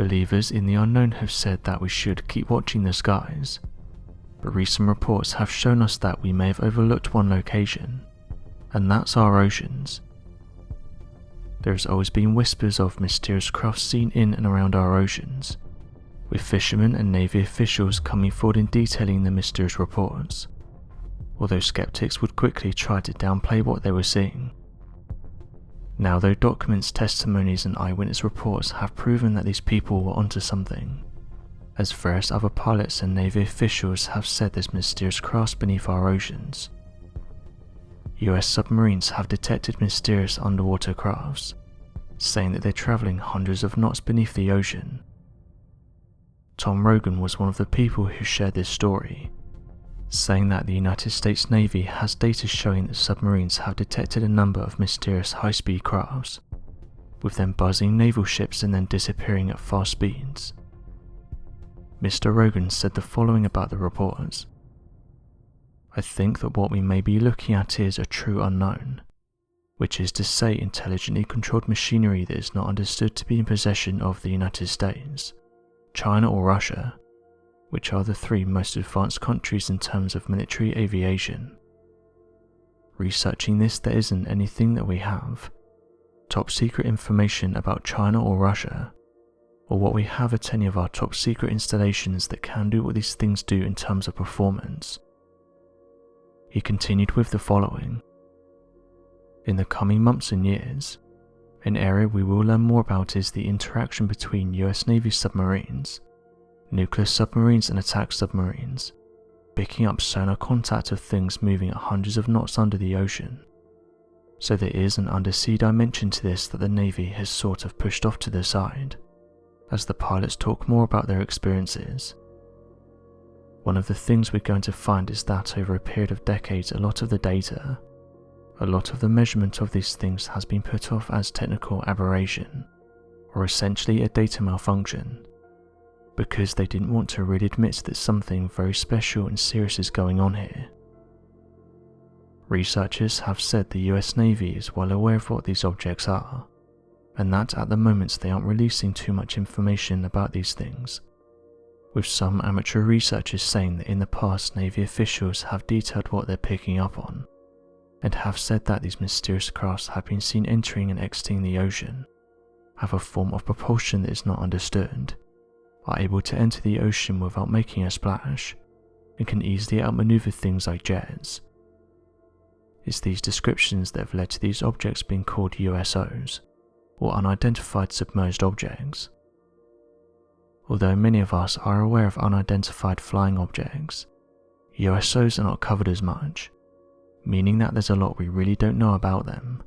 Believers in the unknown have said that we should keep watching the skies, but recent reports have shown us that we may have overlooked one location, and that's our oceans. There has always been whispers of mysterious crafts seen in and around our oceans, with fishermen and Navy officials coming forward and detailing the mysterious reports, although skeptics would quickly try to downplay what they were seeing. Now though, documents, testimonies and eyewitness reports have proven that these people were onto something, as various other pilots and Navy officials have said there's mysterious crafts beneath our oceans. US submarines have detected mysterious underwater crafts, saying that they're travelling hundreds of knots beneath the ocean. Tom Rogan was one of the people who shared this story, saying that the United States Navy has data showing that submarines have detected a number of mysterious high-speed crafts, with them buzzing naval ships and then disappearing at fast speeds. Mr. Rogan said the following about the reports. I think that what we may be looking at is a true unknown, which is to say intelligently controlled machinery that is not understood to be in possession of the United States, China or Russia, which are the three most advanced countries in terms of military aviation. Researching this, there isn't anything that we have, top secret information about China or Russia, or what we have at any of our top secret installations that can do what these things do in terms of performance. He continued with the following. In the coming months and years, an area we will learn more about is the interaction between US Navy submarines, nuclear submarines and attack submarines, picking up sonar contact of things moving at hundreds of knots under the ocean. So there is an undersea dimension to this that the Navy has sort of pushed off to the side, as the pilots talk more about their experiences. One of the things we're going to find is that over a period of decades, a lot of the data, a lot of the measurement of these things has been put off as technical aberration, or essentially a data malfunction, because they didn't want to really admit that something very special and serious is going on here. Researchers have said the US Navy is well aware of what these objects are, and that at the moment they aren't releasing too much information about these things, with some amateur researchers saying that in the past Navy officials have detailed what they're picking up on, and have said that these mysterious crafts have been seen entering and exiting the ocean, have a form of propulsion that is not understood, are able to enter the ocean without making a splash, and can easily outmaneuver things like jets. It's these descriptions that have led to these objects being called USOs, or unidentified submerged objects. Although many of us are aware of unidentified flying objects, USOs are not covered as much, meaning that there's a lot we really don't know about them.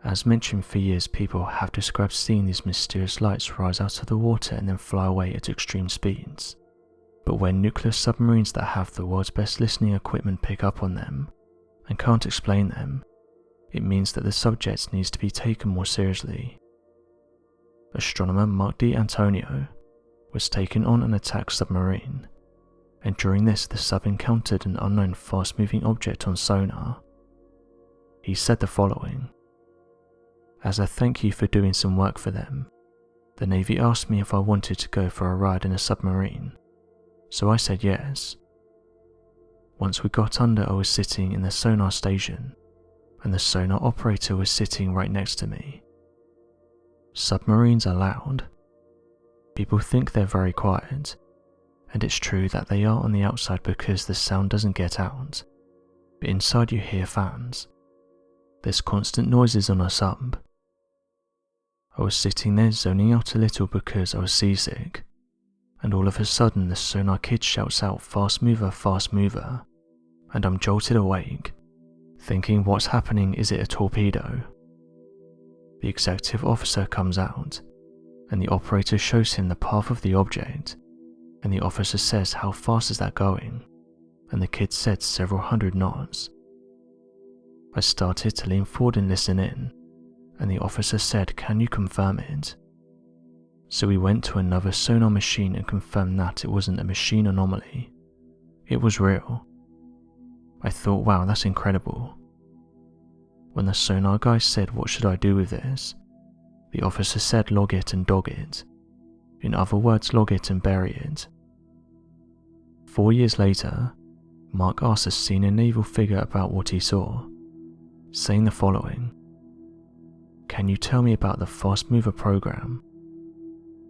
As mentioned, for years people have described seeing these mysterious lights rise out of the water and then fly away at extreme speeds. But when nuclear submarines that have the world's best listening equipment pick up on them, and can't explain them, it means that the subject needs to be taken more seriously. Astronomer Mark D. Antonio was taken on an attack submarine, and during this the sub encountered an unknown fast-moving object on sonar. He said the following. As a thank you for doing some work for them, the Navy asked me if I wanted to go for a ride in a submarine, so I said yes. Once we got under, I was sitting in the sonar station, and the sonar operator was sitting right next to me. Submarines are loud. People think they're very quiet, and it's true that they are on the outside because the sound doesn't get out, but inside you hear fans. There's constant noises on a sub. I was sitting there zoning out a little because I was seasick, and all of a sudden the sonar kid shouts out fast mover, and I'm jolted awake, thinking what's happening, is it a torpedo? The executive officer comes out, and the operator shows him the path of the object, and the officer says how fast is that going, and the kid said several hundred knots. I started to lean forward and listen in, and the officer said, can you confirm it? So we went to another sonar machine and confirmed that it wasn't a machine anomaly. It was real. I thought, wow, that's incredible. When the sonar guy said, what should I do with this? The officer said log it and dog it. In other words, log it and bury it. 4 years later, Mark asked a senior naval figure about what he saw, saying the following: "Can you tell me about the fast mover program?"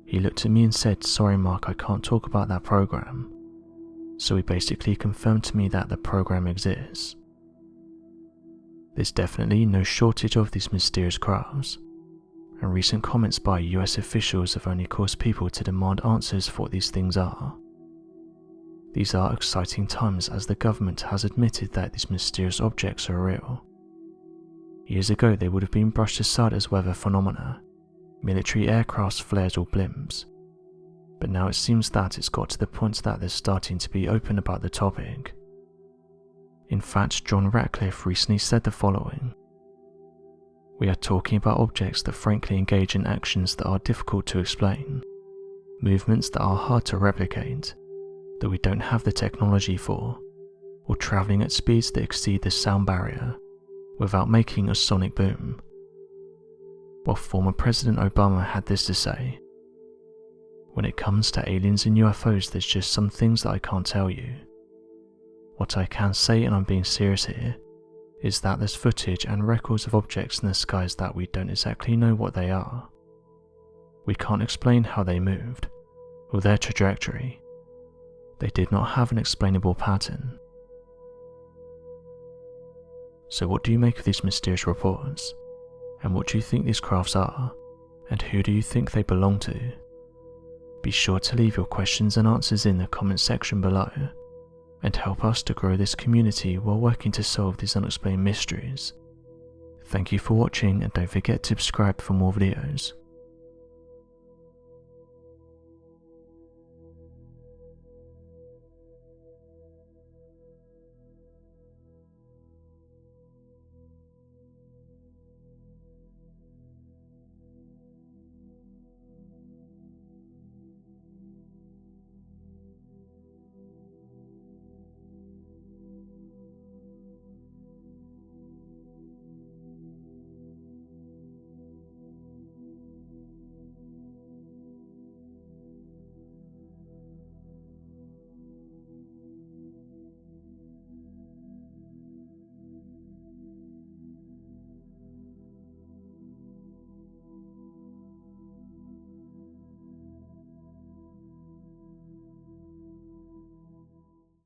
He looked at me and said, "Sorry Mark, I can't talk about that program." So he basically confirmed to me that the program exists. There's definitely no shortage of these mysterious crafts, and recent comments by US officials have only caused people to demand answers for what these things are. These are exciting times as the government has admitted that these mysterious objects are real. Years ago they would have been brushed aside as weather phenomena, military aircrafts, flares or blimps, but now it seems that it's got to the point that they're starting to be open about the topic. In fact, John Ratcliffe recently said the following: "We are talking about objects that frankly engage in actions that are difficult to explain, movements that are hard to replicate, that we don't have the technology for, or travelling at speeds that exceed the sound barrier without making a sonic boom." While former President Obama had this to say: "When it comes to aliens and UFOs, there's just some things that I can't tell you. What I can say, and I'm being serious here, is that there's footage and records of objects in the skies that we don't exactly know what they are. We can't explain how they moved, or their trajectory. They did not have an explainable pattern." So what do you make of these mysterious reports? And what do you think these crafts are? And who do you think they belong to? Be sure to leave your questions and answers in the comment section below, and help us to grow this community while working to solve these unexplained mysteries. Thank you for watching, and don't forget to subscribe for more videos.